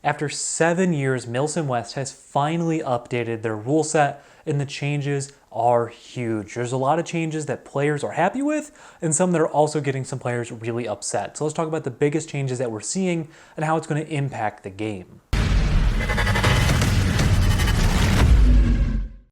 After 7 years, Milsim West has finally updated their rule set, and the changes are huge. There's a lot of changes that players are happy with, and some that are also getting some players really upset. So let's talk about the biggest changes that we're seeing and how it's going to impact the game.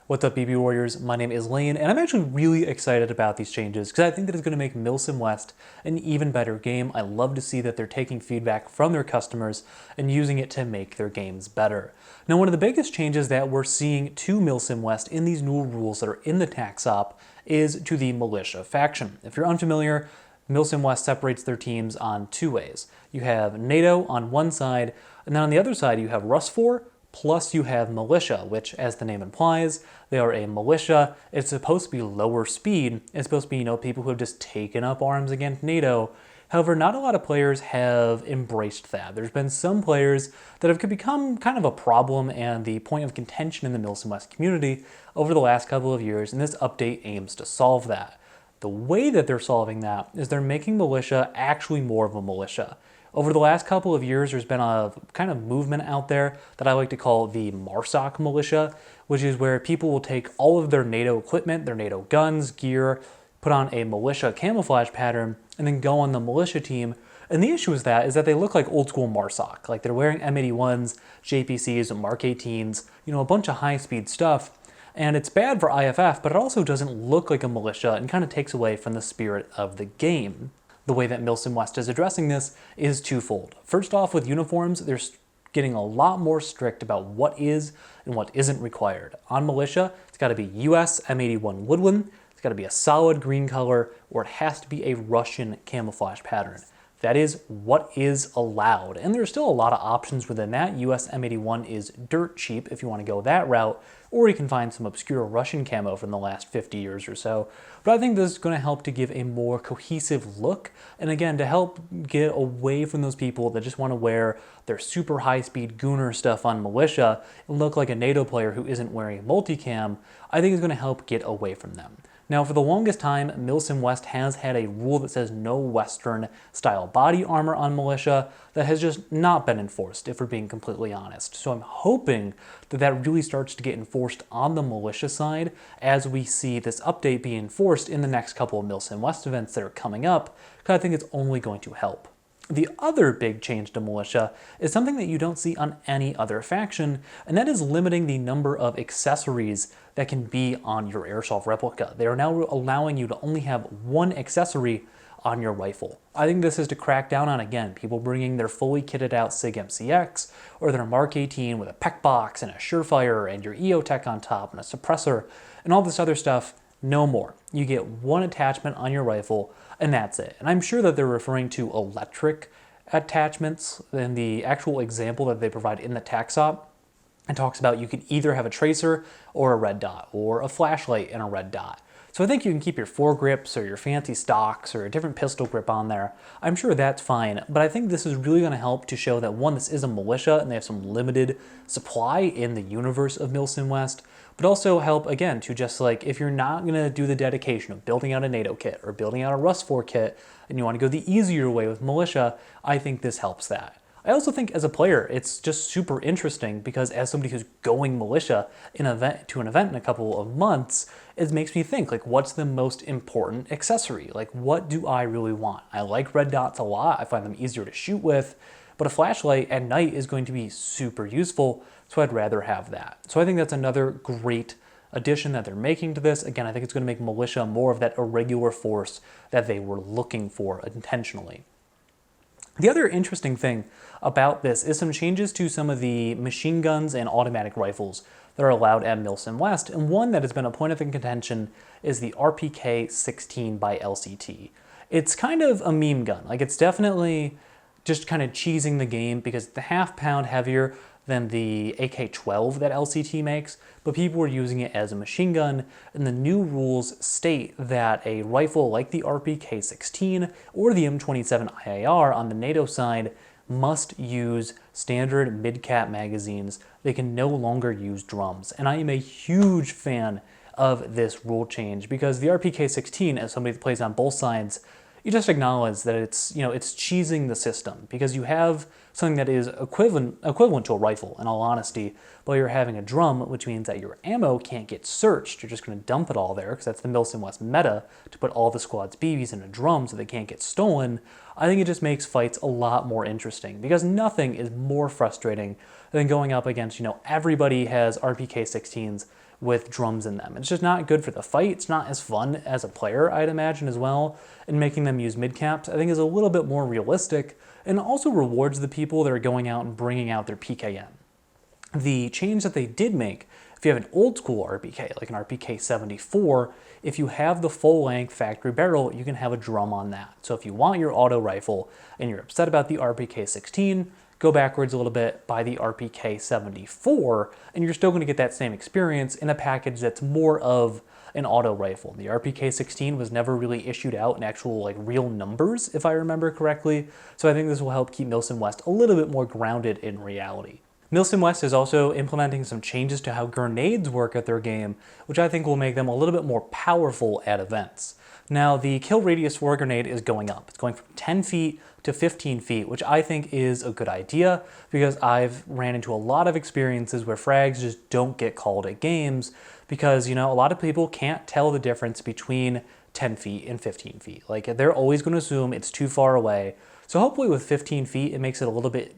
What's up, BB Warriors? My name is Lane, and I'm actually really excited about these changes because I think that it's going to make Milsim West an even better game. I love to see that they're taking feedback from their customers and using it to make their games better. Now, one of the biggest changes that we're seeing to Milsim West in these new rules that are in the tax op is to the Militia faction. If you're unfamiliar, Milsim West separates their teams on two ways. You have NATO on one side, and then on the other side you have Rust4, plus you have Militia, which, as the name implies, they are a militia. It's supposed to be lower speed. It's supposed to be, people who have just taken up arms against NATO. However, not a lot of players have embraced that. There's been some players that have become kind of a problem and the point of contention in the Milsim West community over the last couple of years, and this update aims to solve that. The way that they're solving that is they're making Militia actually more of a militia. Over the last couple of years, there's been a kind of movement out there that I like to call the MARSOC militia, which is where people will take all of their NATO equipment, their NATO guns, gear, put on a militia camouflage pattern, and then go on the militia team. And the issue is that they look like old school MARSOC. Like they're wearing M81s, JPCs, Mark 18s, a bunch of high-speed stuff. And it's bad for IFF, but it also doesn't look like a militia and kind of takes away from the spirit of the game. The way that Milsim West is addressing this is twofold. First off, with uniforms, they're getting a lot more strict about what is and what isn't required. On Militia, it's got to be US M81 Woodland, it's got to be a solid green color, or it has to be a Russian camouflage pattern. That is what is allowed. And there's still a lot of options within that. US M81 is dirt cheap if you want to go that route, or you can find some obscure Russian camo from the last 50 years or so. But I think this is going to help to give a more cohesive look, and again, to help get away from those people that just want to wear their super high-speed Gooner stuff on Militia and look like a NATO player who isn't wearing multicam. I think it's going to help get away from them. Now, for the longest time, Milsim West has had a rule that says no Western-style body armor on Militia that has just not been enforced, if we're being completely honest. So I'm hoping that that really starts to get enforced on the Militia side as we see this update be enforced in the next couple of Milsim West events that are coming up, because I think it's only going to help. The other big change to Militia is something that you don't see on any other faction, and that is limiting the number of accessories that can be on your airsoft replica. They are now allowing you to only have one accessory on your rifle. I think this is to crack down on, again, people bringing their fully kitted out SIG MCX or their Mark 18 with a PEC box and a Surefire and your EOTech on top and a suppressor and all this other stuff. No more. You get one attachment on your rifle and that's it. And I'm sure that they're referring to electric attachments in the actual example that they provide in the tax op. It talks about you could either have a tracer or a red dot or a flashlight and a red dot. So I think you can keep your foregrips or your fancy stocks or a different pistol grip on there. I'm sure that's fine, but I think this is really going to help to show that, one, this is a militia and they have some limited supply in the universe of Milsim West, but also help, again, to just if you're not going to do the dedication of building out a NATO kit or building out a Rust4 kit and you want to go the easier way with militia, I think this helps that. I also think as a player, it's just super interesting because as somebody who's going militia to an event in a couple of months, it makes me think, what's the most important accessory? What do I really want? I like red dots a lot. I find them easier to shoot with, but a flashlight at night is going to be super useful, so I'd rather have that. So I think that's another great addition that they're making to this. Again, I think it's going to make militia more of that irregular force that they were looking for intentionally. The other interesting thing about this is some changes to some of the machine guns and automatic rifles that are allowed at Milsim West, and one that has been a point of contention is the RPK-16 by LCT. It's kind of a meme gun. It's definitely just kind of cheesing the game because it's a half-pound heavier than the AK-12 that LCT makes, but people were using it as a machine gun, and the new rules state that a rifle like the RPK-16 or the M27 IAR on the NATO side must use standard mid-cap magazines. They can no longer use drums, and I am a huge fan of this rule change because the RPK-16, as somebody that plays on both sides, you just acknowledge that it's cheesing the system because you have something that is equivalent to a rifle, in all honesty, but you're having a drum, which means that your ammo can't get searched. You're just going to dump it all there, because that's the Milsim West meta, to put all the squad's BBs in a drum so they can't get stolen. I think it just makes fights a lot more interesting, because nothing is more frustrating than going up against, everybody has RPK-16s with drums in them. It's just not good for the fight. It's not as fun as a player, I'd imagine, as well. And making them use mid-caps, I think, is a little bit more realistic, and also rewards the people that are going out and bringing out their PKM. The change that they did make, if you have an old school RPK, like an RPK-74, if you have the full-length factory barrel, you can have a drum on that. So if you want your auto rifle and you're upset about the RPK-16, go backwards a little bit, buy the RPK-74, and you're still going to get that same experience in a package that's more of an auto rifle. The RPK-16 was never really issued out in actual real numbers, if I remember correctly, so I think this will help keep Milsim West a little bit more grounded in reality. Milsim West is also implementing some changes to how grenades work at their game, which I think will make them a little bit more powerful at events. Now, the kill radius for a grenade is going up. It's going from 10 feet to 15 feet, which I think is a good idea, because I've ran into a lot of experiences where frags just don't get called at games because, a lot of people can't tell the difference between 10 feet and 15 feet. They're always going to assume it's too far away. So hopefully with 15 feet, it makes it a little bit,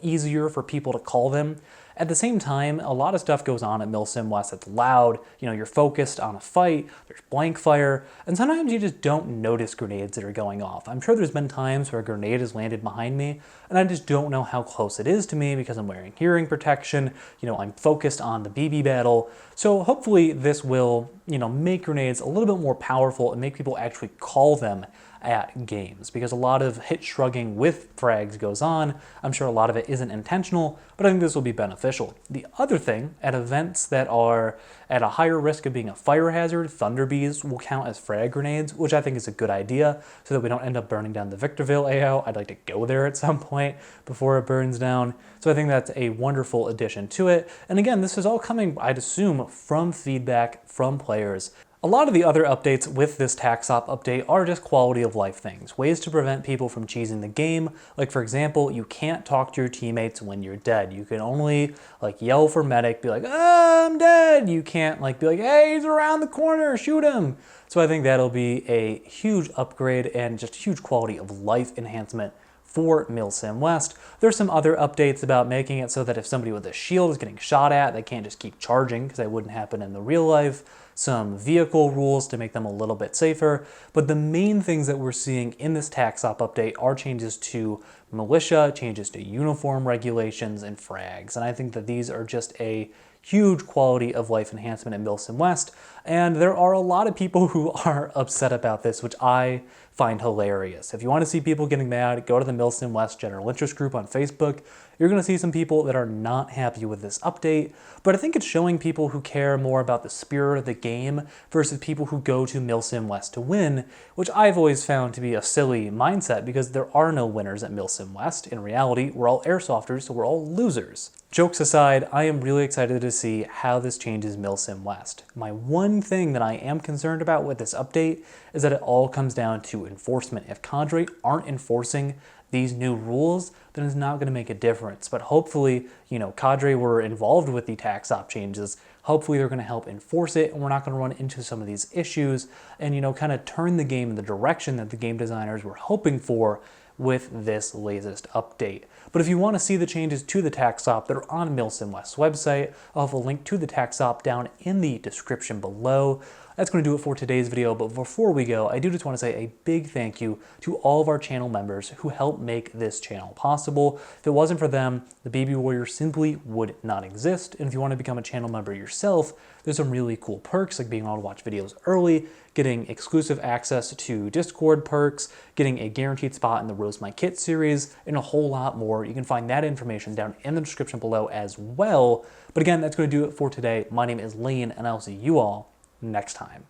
easier for people to call them. At the same time, a lot of stuff goes on at Milsim West that's loud. You're focused on a fight, there's blank fire, and sometimes you just don't notice grenades that are going off. I'm sure there's been times where a grenade has landed behind me, and I just don't know how close it is to me because I'm wearing hearing protection. I'm focused on the BB battle. So hopefully this will, make grenades a little bit more powerful and make people actually call them at games, because a lot of hit shrugging with frags goes on. I'm sure a lot of it isn't intentional, but I think this will be beneficial. The other thing, at events that are at a higher risk of being a fire hazard, Thunder Bees will count as frag grenades, which I think is a good idea so that we don't end up burning down the Victorville AO. I'd like to go there at some point before it burns down. So I think that's a wonderful addition to it. And again, this is all coming, I'd assume, from feedback from players. A lot of the other updates with this TaxOp update are just quality of life things, ways to prevent people from cheesing the game. Like, for example, you can't talk to your teammates when you're dead. You can only yell for medic, be like, "Ah, I'm dead." You can't be like, "Hey, he's around the corner, shoot him." So I think that'll be a huge upgrade and just huge quality of life enhancement for Milsim West. There's some other updates about making it so that if somebody with a shield is getting shot at, they can't just keep charging, because that wouldn't happen in the real life. Some vehicle rules to make them a little bit safer. But the main things that we're seeing in this TaxOp update are changes to militia, changes to uniform regulations, and frags. And I think that these are just a huge quality of life enhancement in Milsim West, and there are a lot of people who are upset about this, which I find hilarious. If you want to see people getting mad, go to the Milsim West General Interest Group on Facebook. You're going to see some people that are not happy with this update, but I think it's showing people who care more about the spirit of the game versus people who go to Milsim West to win, which I've always found to be a silly mindset, because there are no winners at Milsim West. In reality, we're all airsofters, so we're all losers. Jokes aside, I am really excited to see how this changes Milsim West. My one thing that I am concerned about with this update is that it all comes down to enforcement. If Cadre aren't enforcing these new rules, then it's not going to make a difference. But hopefully, Cadre were involved with the TaxOp changes. Hopefully they're going to help enforce it, and we're not going to run into some of these issues and, kind of turn the game in the direction that the game designers were hoping for with this latest update. But if you want to see the changes to the TaxOp that are on Milsim West's website, I'll have a link to the TaxOp down in the description below. That's going to do it for today's video, but before we go, I do just want to say a big thank you to all of our channel members who help make this channel possible. If it wasn't for them, the Baby Warrior simply would not exist. And if you want to become a channel member yourself, there's some really cool perks, like being able to watch videos early, getting exclusive access to Discord perks, getting a guaranteed spot in the Rose My Kit series, and a whole lot more. You can find that information down in the description below as well. But again, that's going to do it for today. My name is Lane, and I'll see you all next time.